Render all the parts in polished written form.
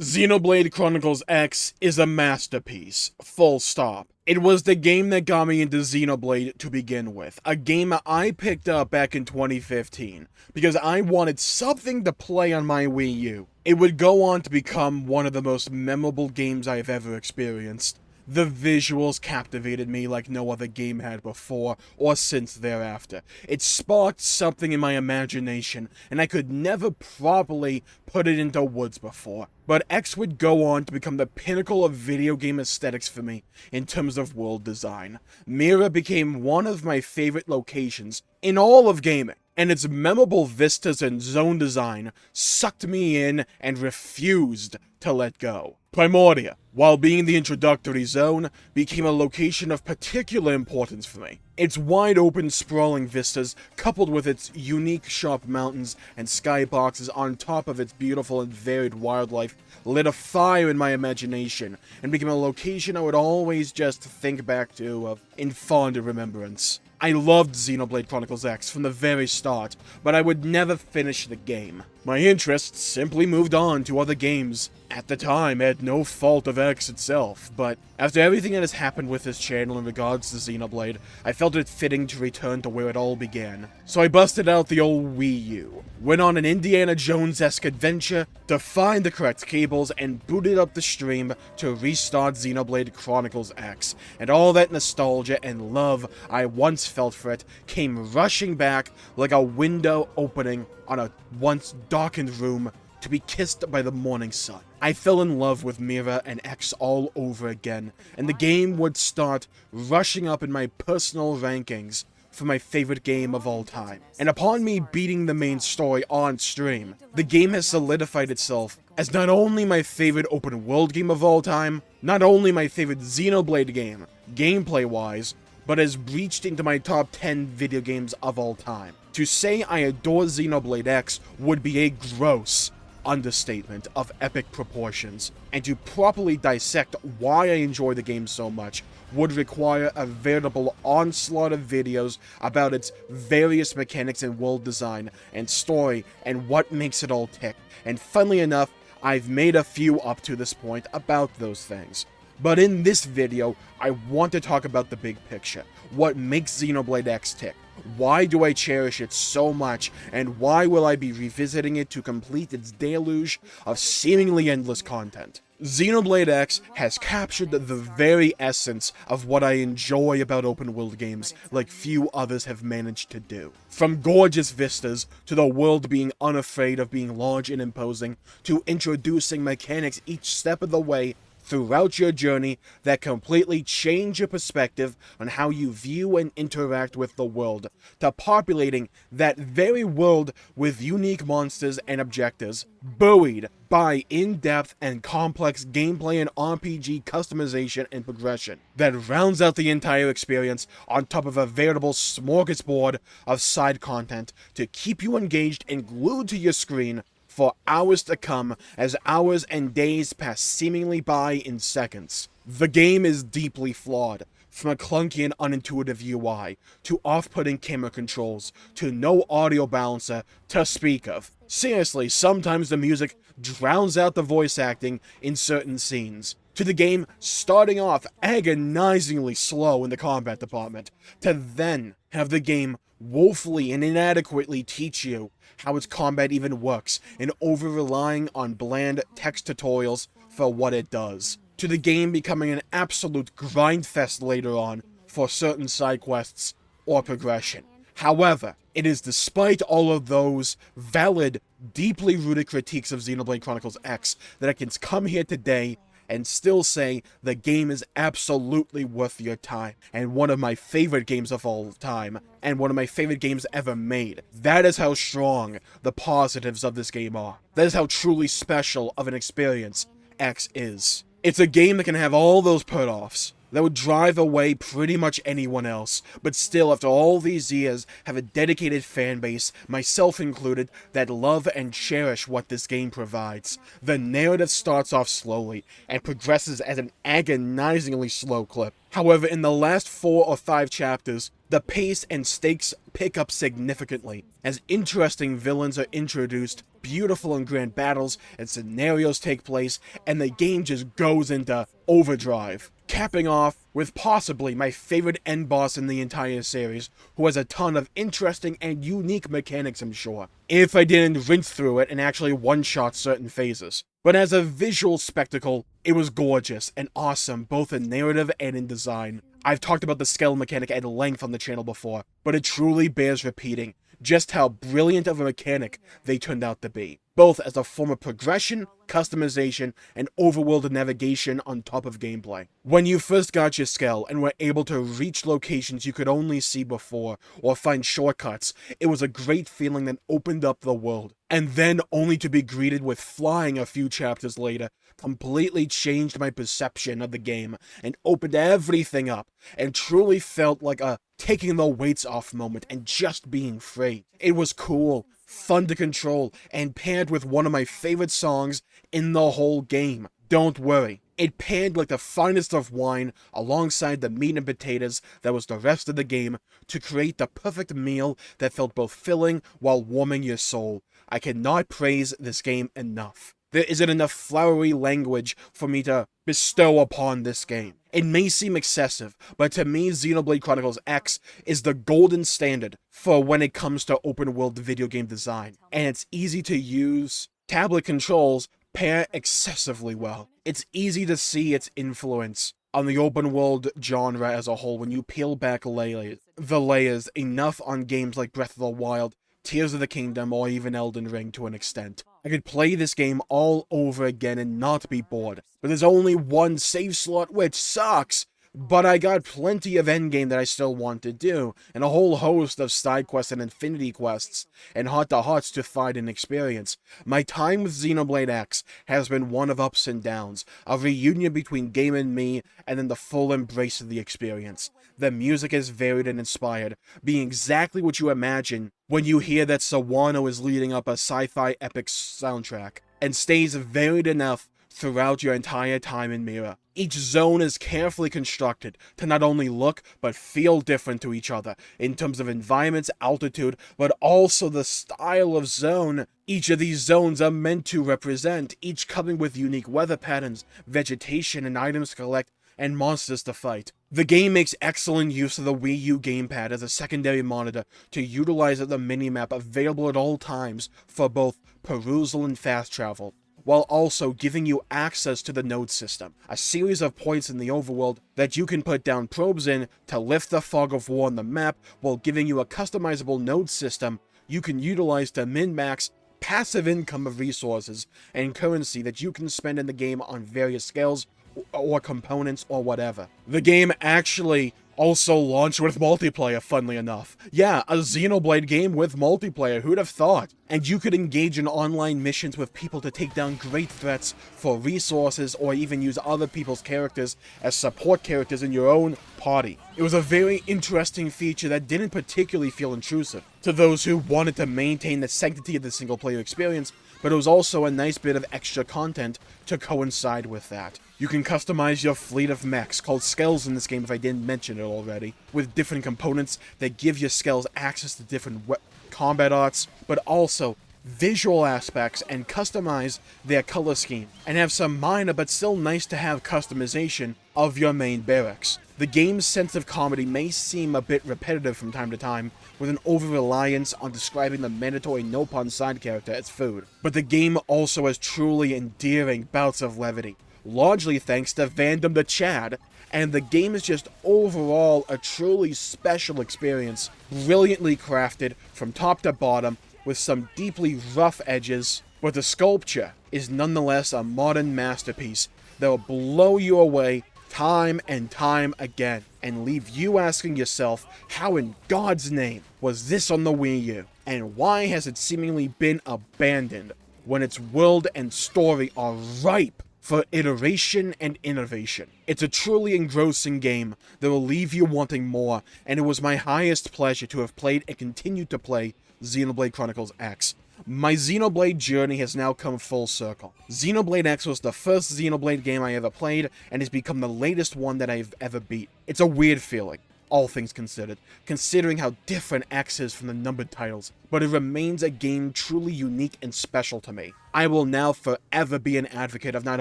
Xenoblade Chronicles X is a masterpiece, full stop. It was the game that got me into Xenoblade to begin with, a game I picked up back in 2015, because I wanted something to play on my Wii U. It would go on to become one of the most memorable games I've ever experienced. The visuals captivated me like no other game had before or since thereafter. It sparked something in my imagination, and I could never properly put it into words before. But X would go on to become the pinnacle of video game aesthetics for me in terms of world design. Mira became one of my favorite locations in all of gaming, and its memorable vistas and zone design sucked me in and refused to let go. Primordia, while being the introductory zone, became a location of particular importance for me. Its wide-open, sprawling vistas, coupled with its unique sharp mountains and skyboxes on top of its beautiful and varied wildlife, lit a fire in my imagination and became a location I would always just think back to in fond remembrance. I loved Xenoblade Chronicles X from the very start, but I would never finish the game. My interests simply moved on to other games, at the time at no fault of X itself, but after everything that has happened with this channel in regards to Xenoblade, I felt it fitting to return to where it all began. So I busted out the old Wii U, went on an Indiana Jones-esque adventure to find the correct cables, and booted up the stream to restart Xenoblade Chronicles X, and all that nostalgia and love I once felt for it came rushing back like a window opening on a once darkened room to be kissed by the morning sun. I fell in love with Mira and X all over again, and the game would start rushing up in my personal rankings for my favorite game of all time. And upon me beating the main story on stream, the game has solidified itself as not only my favorite open world game of all time, not only my favorite Xenoblade game, gameplay-wise, but has reached into my top 10 video games of all time. To say I adore Xenoblade X would be a gross understatement of epic proportions, and to properly dissect why I enjoy the game so much would require a veritable onslaught of videos about its various mechanics and world design and story and what makes it all tick. And funnily enough, I've made a few up to this point about those things. But in this video, I want to talk about the big picture. What makes Xenoblade X tick? Why do I cherish it so much, and why will I be revisiting it to complete its deluge of seemingly endless content? Xenoblade X has captured the very essence of what I enjoy about open-world games like few others have managed to do. From gorgeous vistas, to the world being unafraid of being large and imposing, to introducing mechanics each step of the way throughout your journey that completely change your perspective on how you view and interact with the world, to populating that very world with unique monsters and objectives, buoyed by in-depth and complex gameplay and RPG customization and progression that rounds out the entire experience on top of a veritable smorgasbord of side content to keep you engaged and glued to your screen for hours to come as hours and days pass seemingly by in seconds. The game is deeply flawed, from a clunky and unintuitive UI, to off-putting camera controls, to no audio balancer to speak of. Seriously, sometimes the music drowns out the voice acting in certain scenes, to the game starting off agonizingly slow in the combat department, to then have the game woefully and inadequately teach you how its combat even works, and over-relying on bland text tutorials for what it does, to the game becoming an absolute grindfest later on for certain side quests or progression. However, it is despite all of those valid, deeply rooted critiques of Xenoblade Chronicles X that I can come here today and still say the game is absolutely worth your time, and one of my favorite games of all time, and one of my favorite games ever made. That is how strong the positives of this game are. That is how truly special of an experience X is. It's a game that can have all those put-offs, that would drive away pretty much anyone else, but still, after all these years, have a dedicated fanbase, myself included, that love and cherish what this game provides. The narrative starts off slowly, and progresses at an agonizingly slow clip. However, in the last 4 or 5 chapters, the pace and stakes pick up significantly, as interesting villains are introduced, beautiful and grand battles and scenarios take place, and the game just goes into overdrive. Capping off with possibly my favorite end boss in the entire series, who has a ton of interesting and unique mechanics, I'm sure, if I didn't rinse through it and actually one-shot certain phases. But as a visual spectacle, it was gorgeous and awesome, both in narrative and in design. I've talked about the scale mechanic at length on the channel before, but it truly bears repeating just how brilliant of a mechanic they turned out to be, both as a form of progression, customization, and overworld navigation on top of gameplay. When you first got your skill and were able to reach locations you could only see before, or find shortcuts, it was a great feeling that opened up the world. And then only to be greeted with flying a few chapters later, completely changed my perception of the game, and opened everything up, and truly felt like a taking the weights off moment and just being free. It was cool, fun to control, and paired with one of my favorite songs in the whole game, Don't Worry. It paired like the finest of wine alongside the meat and potatoes that was the rest of the game to create the perfect meal that felt both filling while warming your soul. I cannot praise this game enough. There isn't enough flowery language for me to bestow upon this game. It may seem excessive, but to me, Xenoblade Chronicles X is the golden standard for when it comes to open-world video game design, and its easy-to-use tablet controls pair excessively well. It's easy to see its influence on the open-world genre as a whole when you peel back the layers enough on games like Breath of the Wild, Tears of the Kingdom, or even Elden Ring to an extent. I could play this game all over again and not be bored, but there's only one save slot, which sucks, but I got plenty of endgame that I still want to do, and a whole host of side quests and infinity quests, and heart-to-hearts to find and experience. My time with Xenoblade X has been one of ups and downs, a reunion between game and me, and then the full embrace of the experience. The music is varied and inspired, being exactly what you imagine when you hear that Sawano is leading up a sci-fi epic soundtrack, and stays varied enough throughout your entire time in Mira. Each zone is carefully constructed to not only look but feel different to each other in terms of environments, altitude, but also the style of zone each of these zones are meant to represent, each coming with unique weather patterns, vegetation and items to collect, and monsters to fight. The game makes excellent use of the Wii U gamepad as a secondary monitor to utilize the minimap available at all times for both perusal and fast travel, while also giving you access to the node system, a series of points in the overworld that you can put down probes in to lift the fog of war on the map, while giving you a customizable node system you can utilize to min-max passive income of resources and currency that you can spend in the game on various scales or components or whatever. The game actually also launched with multiplayer, funnily enough. Yeah, a Xenoblade game with multiplayer, who'd have thought? And you could engage in online missions with people to take down great threats for resources, or even use other people's characters as support characters in your own party. It was a very interesting feature that didn't particularly feel intrusive to those who wanted to maintain the sanctity of the single-player experience, but it was also a nice bit of extra content to coincide with that. You can customize your fleet of mechs, called skells in this game if I didn't mention it already, with different components that give your skells access to different combat arts, but also visual aspects, and customize their color scheme, and have some minor but still nice to have customization of your main barracks. The game's sense of comedy may seem a bit repetitive from time to time, with an over-reliance on describing the mandatory no-pun side character as food, but the game also has truly endearing bouts of levity, largely thanks to Fandom the Chad, and the game is just overall a truly special experience, brilliantly crafted from top to bottom, with some deeply rough edges, but the sculpture is nonetheless a modern masterpiece that will blow you away time and time again, and leave you asking yourself, how in God's name was this on the Wii U, and why has it seemingly been abandoned when its world and story are ripe for iteration and innovation. It's a truly engrossing game that will leave you wanting more, and it was my highest pleasure to have played and continued to play Xenoblade Chronicles X. My Xenoblade journey has now come full circle. Xenoblade X was the first Xenoblade game I ever played, and has become the latest one that I've ever beat. It's a weird feeling, all things considered, considering how different X is from the numbered titles, but it remains a game truly unique and special to me. I will now forever be an advocate of not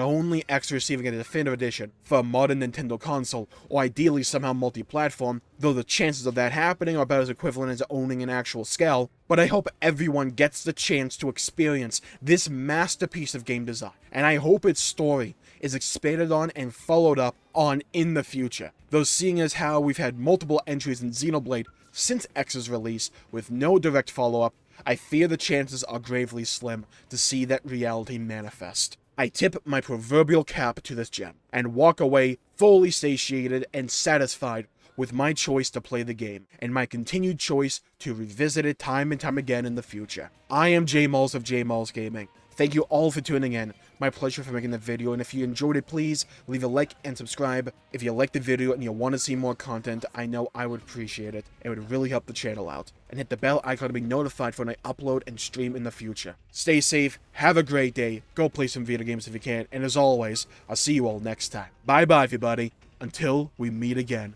only X receiving a definitive edition for a modern Nintendo console, or ideally somehow multi-platform, though the chances of that happening are about as equivalent as owning an actual Skell, but I hope everyone gets the chance to experience this masterpiece of game design, and I hope its story is expanded on and followed up on in the future. Though seeing as how we've had multiple entries in Xenoblade since X's release with no direct follow-up, I fear the chances are gravely slim to see that reality manifest. I tip my proverbial cap to this gem, and walk away fully satiated and satisfied with my choice to play the game, and my continued choice to revisit it time and time again in the future. I am Jmulls of Jmulls Gaming. Thank you all for tuning in. My pleasure for making the video, and if you enjoyed it, please leave a like and subscribe. If you liked the video and you want to see more content, I know I would appreciate it. It would really help the channel out. And hit the bell icon to be notified for when I upload and stream in the future. Stay safe, have a great day, go play some video games if you can, and as always, I'll see you all next time. Bye bye everybody, until we meet again.